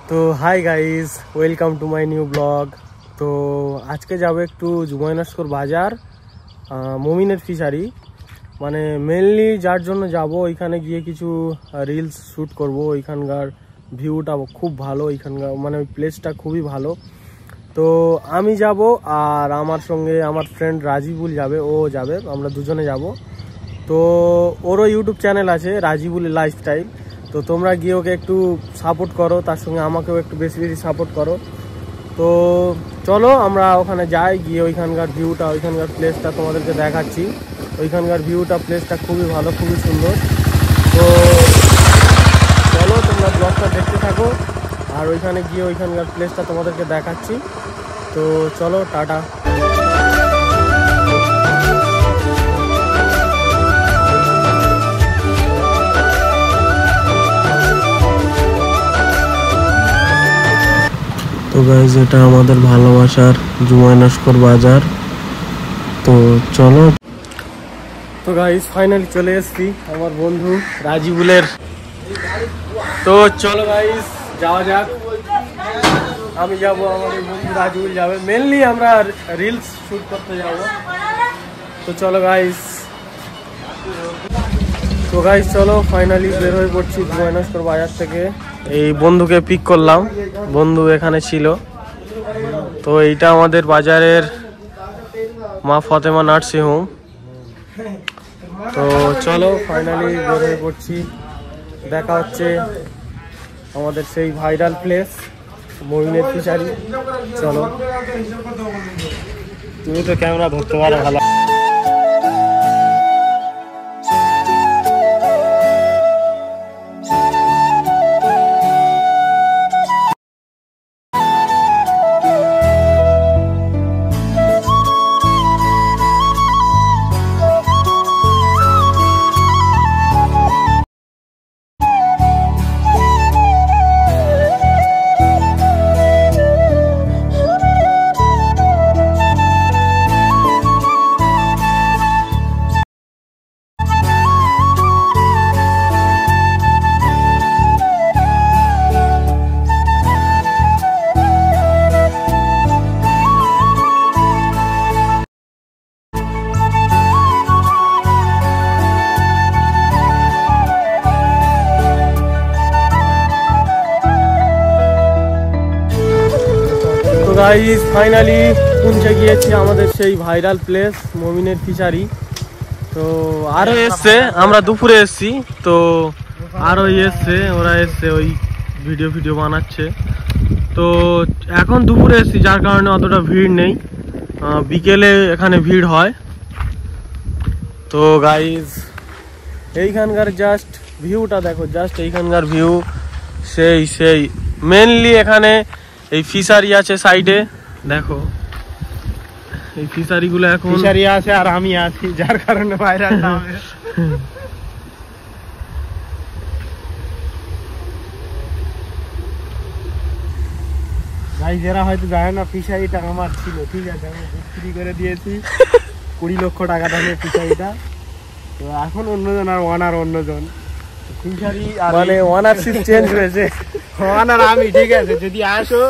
তো hi guys, welcome to my new blog. তো আজকে যাবো একটু জুমাইনস্কর বাজার, মমিনের ফিশারি। মানে মেনলি যার জন্য যাব, ওইখানে গিয়ে কিছু রিলস শ্যুট করব। ওইখানকার ভিউটা খুব ভালো, ওইখানকার মানে ওই প্লেসটা খুবই ভালো। তো আমি যাব আর আমার সঙ্গে আমার ফ্রেন্ড রাজিবুল যাবে, ও যাবে, আমরা দুজনে যাব। তো ওরও ইউটিউব চ্যানেল আছে রাজিবুল লাইফস্টাইল। তো তোমরা গিয়ে ওকে একটু সাপোর্ট করো, তার সঙ্গে আমাকেও একটু বেশি বেশি সাপোর্ট করো। তো চলো আমরা ওখানে যাই, গিয়ে ওইখানকার ভিউটা, ওইখানকার প্লেসটা তোমাদেরকে দেখাচ্ছি। ওইখানকার ভিউটা, প্লেসটা খুবই ভালো, খুবই সুন্দর। তো চলো তোমরা ব্লগটা দেখতে থাকো, আর ওইখানে গিয়ে ওইখানকার প্লেসটা তোমাদেরকে দেখাচ্ছি। তো চলো, টাটা। তো গাইজ, এটা আমাদের ভালোবাসার জুমাইনস্কর বাজার। তো চলো। তো গাইজ ফাইনালি চলে এসেছি আমার বন্ধু রাজিবুলের। তো চলো গাইজ যাওয়া যাক। আমি যাব, আমাদের বন্ধু রাজিবুল যাবে। মেনলি আমরা রিলস শ্যুট করতে যাব। তো চলো গাইজ। তো গাইজ চলো, ফাইনালি বের হয়ে পড়ছি জুমাইনস্কর বাজার থেকে। এই বন্ধুকে পিক করলাম, বন্ধু এখানে ছিল। তো এইটা আমাদের বাজারের মা ফতেমা নার্সিং হোম। তো চলো ফাইনালি বের হয়ে পড়ছি। দেখা হচ্ছে আমাদের সেই ভাইরাল প্লেস মমিনের ফিশারি। চলো। তুমি তো ক্যামেরা ধরতে পারো ভালো। গাইস ফাইনালি পৌঁছে গিয়েছি আমাদের সেই ভাইরাল প্লেস মমিনের ফিশারি। তো আরো এসছে, আমরা দুপুরে এসছি। তো আরো এসছে, ওরা এসছে, ওই ভিডিও বানাচ্ছে। তো এখন দুপুরে এসছি, যার কারণে অতটা ভিড় নেই। বিকেলে এখানে ভিড় হয়। তো গাইস এইখানকার জাস্ট ভিউটা দেখো, জাস্ট এইখানকার ভিউ সেই মেনলি এখানে এই ফিশারি আছে সাইডে, দেখো এই ফিশারি গুলো এখন ফিশারি আছে আর আমি আছি, যার কারণে ভাইরাল নাম। ভাই যারা হয়তো জানে না, ফিশারিটা আমার ছিল, ঠিক আছে, আমি বিক্রি করে দিয়েছি 20 লক্ষ টাকা দামে ফিশারিটা। তো এখন অন্যজন আর ওনার অন্যজন ফিশারি, মানে ওনারশিপ চেঞ্জ হয়েছে। ওনার আমি, ঠিক আছে, যদি আসো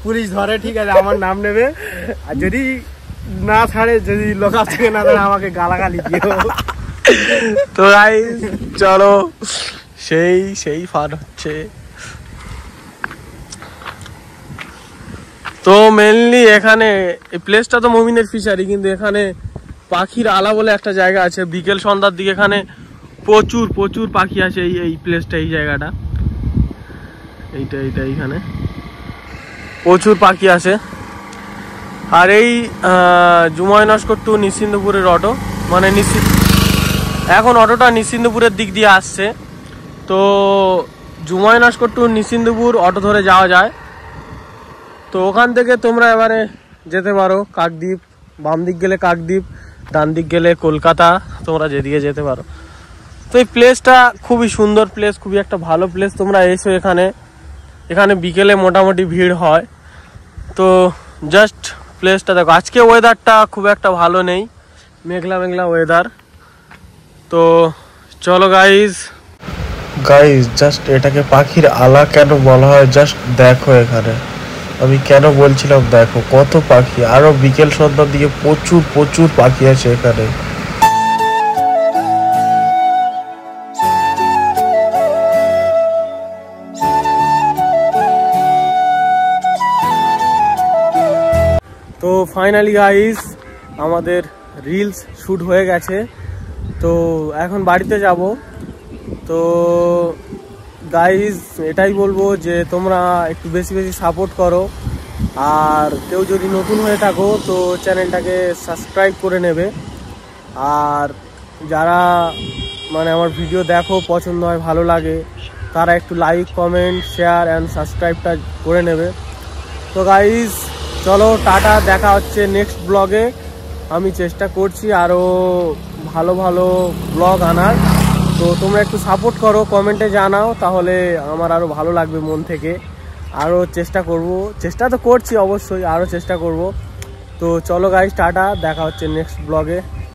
পুলিশ ধরে, ঠিক আছে, আমার নাম নেবে। আর যদি না ছাড়ে, যদি লোক থেকে না ধরে, আমাকে গালাগালি দিও। তো গাইস চলো, সেই ফান হচ্ছে। তো মেনলি এখানে এই প্লেসটা তো মমিনের ফিশারি, কিন্তু এখানে পাখির আলা বলে একটা জায়গা আছে। বিকেল সন্ধ্যার দিকে এখানে প্রচুর পাখি আছে। এই প্লেসটা, এই জায়গাটা, এইটা এইখানে প্রচুর পাখি আছে। আর এই জুমাইনস্কর টু নিশ্চিন্দপুরের অটো, মানে এখন অটোটা নিশ্চিন্দপুরের দিক দিয়ে আসছে। তো জুমাইনস্কর টু নিশ্চিন্দপুর অটো ধরে যাওয়া যায়। তো ওখান থেকে তোমরা এবারে যেতে পারো কাকদ্বীপ, বাম দিক গেলে কাকদ্বীপ, ডান দিক গেলে কলকাতা, তোমরা যেদিকে যেতে পারো। তো এই প্লেসটা খুবই সুন্দর প্লেস, খুবই একটা ভালো প্লেস। তোমরা এসো এখানে বিকেলে মোটামুটি ভিড় হয়। তো জাস্ট প্লেসটা দেখো। আজকে ওয়েদারটা খুব একটা ভালো নেই, মেঘলা ওয়েদার। তো চলো গাইজ। গাইস জাস্ট এটাকে পাখির আলা কেন বলা হয় জাস্ট দেখো এখানে, আমি কেন বলছিলাম দেখো কত পাখি, আরো বিকেল সন্ধ্যার দিকে প্রচুর প্রচুর পাখি আছে এখানে। তো ফাইনালি গাইস আমাদের রিলস শ্যুট হয়ে গেছে, তো এখন বাড়িতে যাব। তো গাইস এটাই বলবো যে তোমরা একটু বেশি বেশি সাপোর্ট করো, আর কেউ যদি নতুন হয়ে থাকো তো চ্যানেলটাকে সাবস্ক্রাইব করে নেবে, আর যারা মানে আমার ভিডিও দেখো পছন্দ হয় ভালো লাগে তারা একটু লাইক কমেন্ট শেয়ার অ্যান্ড সাবস্ক্রাইবটা করে নেবে। তো গাইস চলো টাটা, দেখা হচ্ছে নেক্সট ব্লগে। আমি চেষ্টা করছি আরও ভালো ভালো ব্লগ আনার, তো তোমরা একটু সাপোর্ট করো, কমেন্টে জানাও, তাহলে আমার আরও ভালো লাগবে মন থেকে। আরও চেষ্টা করব, চেষ্টা তো করছি অবশ্যই, আরও চেষ্টা করব। তো চলো গাইস টাটা, দেখা হচ্ছে নেক্সট ব্লগে।